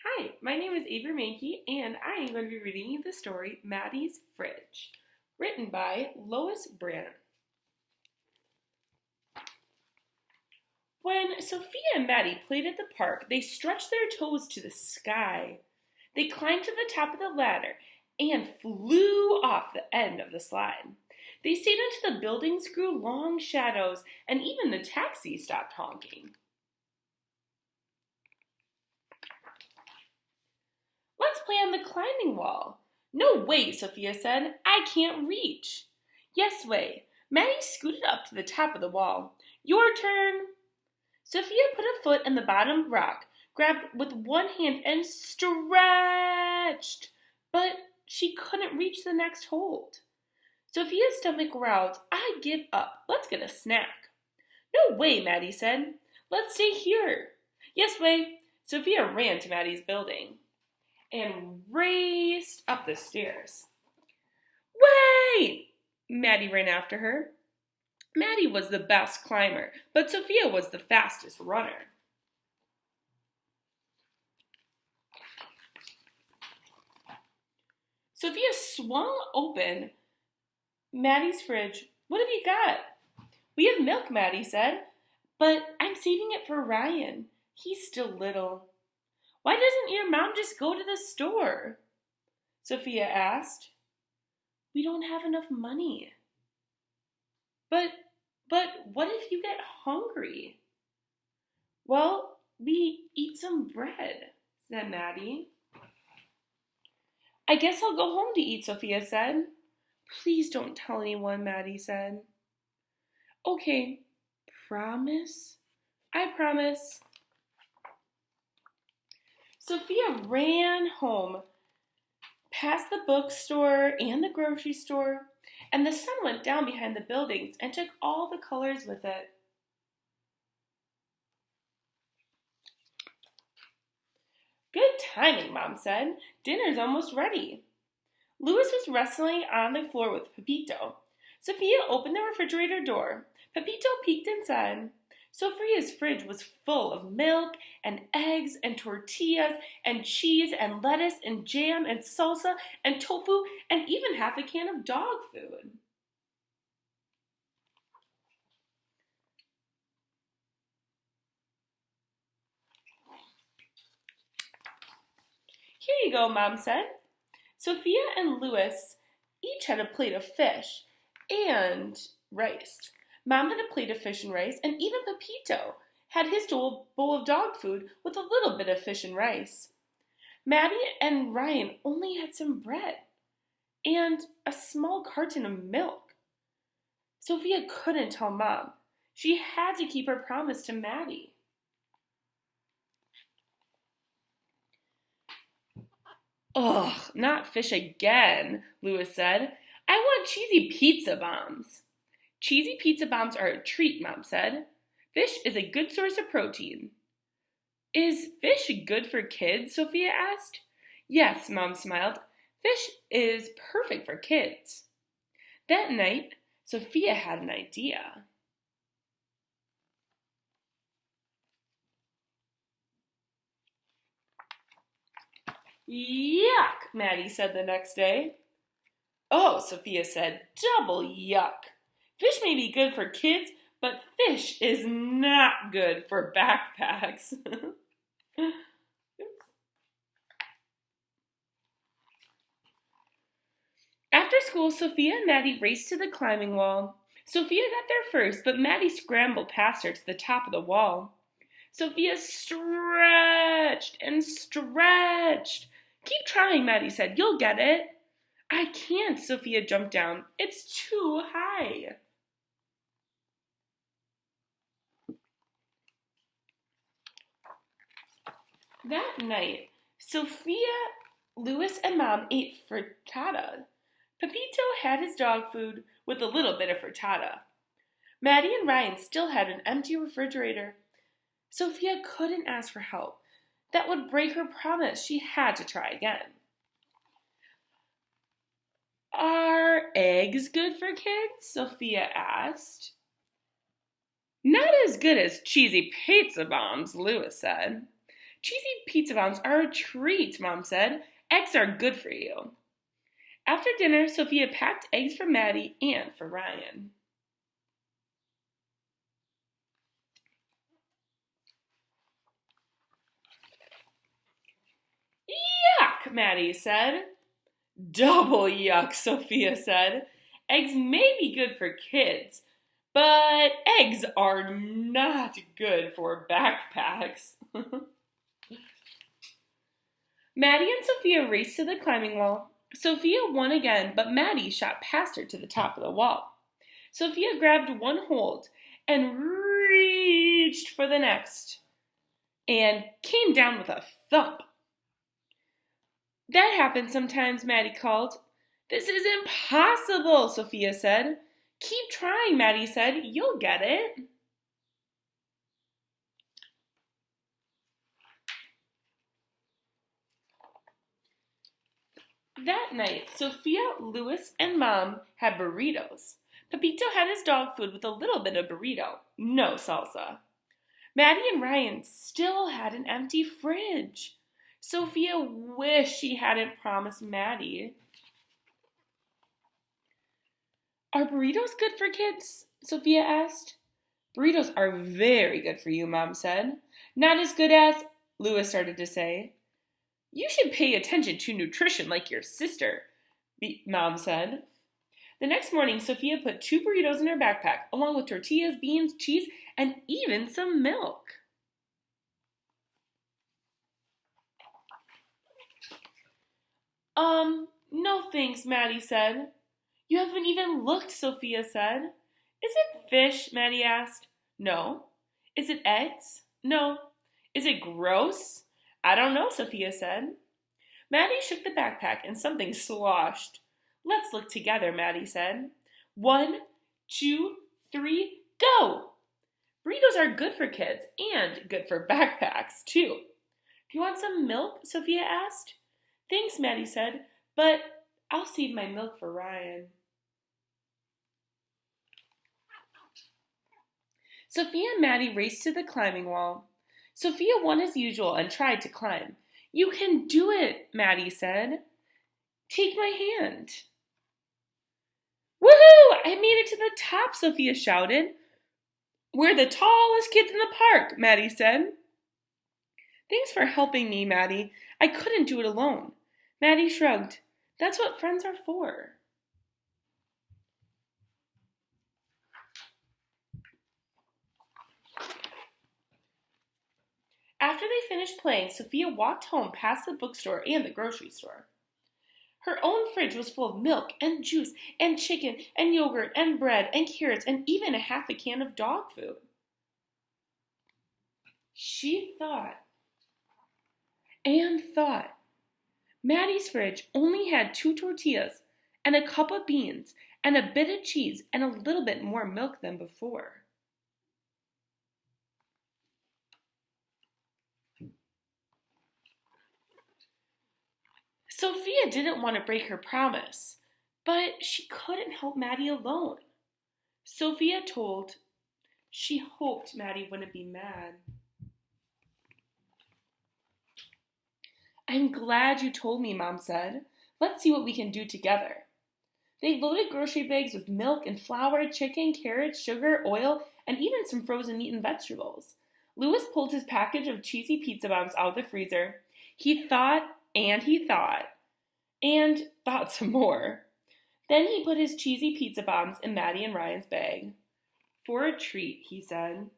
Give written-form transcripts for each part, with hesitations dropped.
Hi, my name is Avery Mankey, and I am going to be reading you the story Maddie's Fridge, written by Lois Brandt. When Sophia and Maddie played at the park, they stretched their toes to the sky. They climbed to the top of the ladder and flew off the end of the slide. They stayed until the buildings grew long shadows, and even the taxi stopped honking. Let's play on the climbing wall. No way, Sophia said. I can't reach. Yes way. Maddie scooted up to the top of the wall. Your turn. Sophia put a foot in the bottom rock, grabbed with one hand, and stretched. But she couldn't reach the next hold. Sophia's stomach growled. I give up. Let's get a snack. No way, Maddie said. Let's stay here. Yes way. Sophia ran to Maddie's building and raced up the stairs. Wait! Maddie ran after her. Maddie was the best climber, but Sophia was the fastest runner. Sophia swung open Maddie's fridge. What have you got? We have milk, Maddie said, but I'm saving it for Ryan. He's still little. Why doesn't your mom just go to the store? Sophia asked. We don't have enough money. But what if you get hungry? Well, we eat some bread, said Maddie. I guess I'll go home to eat, Sophia said. Please don't tell anyone, Maddie said. Okay, promise? I promise. Sophia ran home, past the bookstore and the grocery store, and the sun went down behind the buildings and took all the colors with it. Good timing, Mom said. Dinner's almost ready. Louis was wrestling on the floor with Pepito. Sophia opened the refrigerator door. Pepito peeked inside. Sophia's fridge was full of milk and eggs and tortillas and cheese and lettuce and jam and salsa and tofu and even half a can of dog food. Here you go, Mom said. Sophia and Louis each had a plate of fish and rice. Mom had a plate of fish and rice, and even Pepito had his bowl of dog food with a little bit of fish and rice. Maddie and Ryan only had some bread and a small carton of milk. Sophia couldn't tell Mom. She had to keep her promise to Maddie. Ugh, not fish again, Louis said. I want cheesy pizza bombs. Cheesy pizza bombs are a treat, Mom said. Fish is a good source of protein. Is fish good for kids? Sophia asked. Yes, Mom smiled. Fish is perfect for kids. That night, Sophia had an idea. Yuck, Maddie said the next day. Oh, Sophia said, double yuck. Fish may be good for kids, but fish is not good for backpacks. After school, Sophia and Maddie raced to the climbing wall. Sophia got there first, but Maddie scrambled past her to the top of the wall. Sophia stretched and stretched. Keep trying, Maddie said. You'll get it. I can't, Sophia jumped down. It's too high. That night, Sophia, Louis, and Mom ate frittata. Pepito had his dog food with a little bit of frittata. Maddie and Ryan still had an empty refrigerator. Sophia couldn't ask for help. That would break her promise. She had to try again. Are eggs good for kids? Sophia asked. Not as good as cheesy pizza bombs, Louis said. Cheesy pizza bombs are a treat, Mom said. Eggs are good for you. After dinner, Sophia packed eggs for Maddie and for Ryan. Yuck, Maddie said. Double yuck, Sophia said. Eggs may be good for kids, but eggs are not good for backpacks. Maddie and Sophia raced to the climbing wall. Sophia won again, but Maddie shot past her to the top of the wall. Sophia grabbed one hold and reached for the next and came down with a thump. That happens sometimes, Maddie called. This is impossible, Sophia said. Keep trying, Maddie said. You'll get it. That night, Sophia, Louis, and Mom had burritos. Pepito had his dog food with a little bit of burrito, no salsa. Maddie and Ryan still had an empty fridge. Sophia wished she hadn't promised Maddie. Are burritos good for kids? Sophia asked. Burritos are very good for you, Mom said. Not as good as, Louis started to say. You should pay attention to nutrition like your sister, Mom said. The next morning, Sophia put 2 burritos in her backpack, along with tortillas, beans, cheese, and even some milk. No thanks, Maddie said. You haven't even looked, Sophia said. Is it fish? Maddie asked. No. Is it eggs? No. Is it gross? I don't know, Sophia said. Maddie shook the backpack and something sloshed. Let's look together, Maddie said. 1, 2, 3, go! Burritos are good for kids and good for backpacks, too. Do you want some milk? Sophia asked. Thanks, Maddie said, but I'll save my milk for Ryan. Sophia and Maddie raced to the climbing wall. Sophia won as usual and tried to climb. You can do it, Maddie said. Take my hand. Woohoo! I made it to the top, Sophia shouted. We're the tallest kids in the park, Maddie said. Thanks for helping me, Maddie. I couldn't do it alone. Maddie shrugged. That's what friends are for. After they finished playing, Sophia walked home past the bookstore and the grocery store. Her own fridge was full of milk and juice and chicken and yogurt and bread and carrots and even a half a can of dog food. She thought and thought. Maddie's fridge only had 2 tortillas and a cup of beans and a bit of cheese and a little bit more milk than before. Sophia didn't want to break her promise, but she couldn't help Maddie alone. Sophia told she hoped Maddie wouldn't be mad. I'm glad you told me, Mom said. Let's see what we can do together. They loaded grocery bags with milk and flour, chicken, carrots, sugar, oil, and even some frozen meat and vegetables. Louis pulled his package of cheesy pizza bombs out of the freezer. He thought and he thought and thought some more. Then he put his cheesy pizza bombs in Maddie and Ryan's bag. For a treat, he said.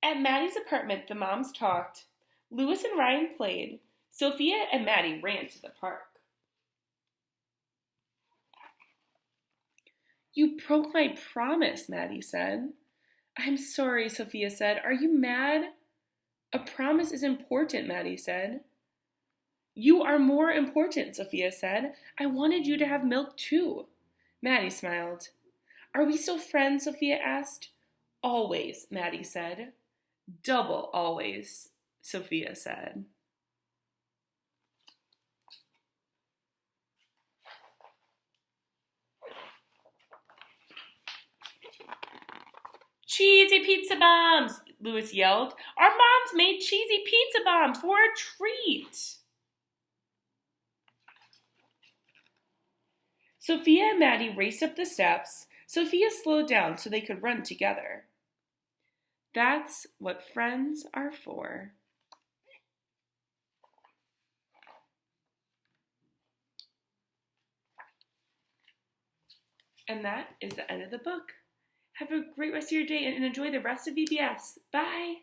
At Maddie's apartment, the moms talked. Louis and Ryan played. Sophia and Maddie ran to the park. You broke my promise, Maddie said. I'm sorry, Sophia said. Are you mad? A promise is important, Maddie said. You are more important, Sophia said. I wanted you to have milk too. Maddie smiled. Are we still friends? Sophia asked. Always, Maddie said. Double always, Sophia said. Cheesy pizza bombs, Louis yelled. Our moms made cheesy pizza bombs for a treat. Sophia and Maddie raced up the steps. Sophia slowed down so they could run together. That's what friends are for. And that is the end of the book. Have a great rest of your day and enjoy the rest of VBS. Bye.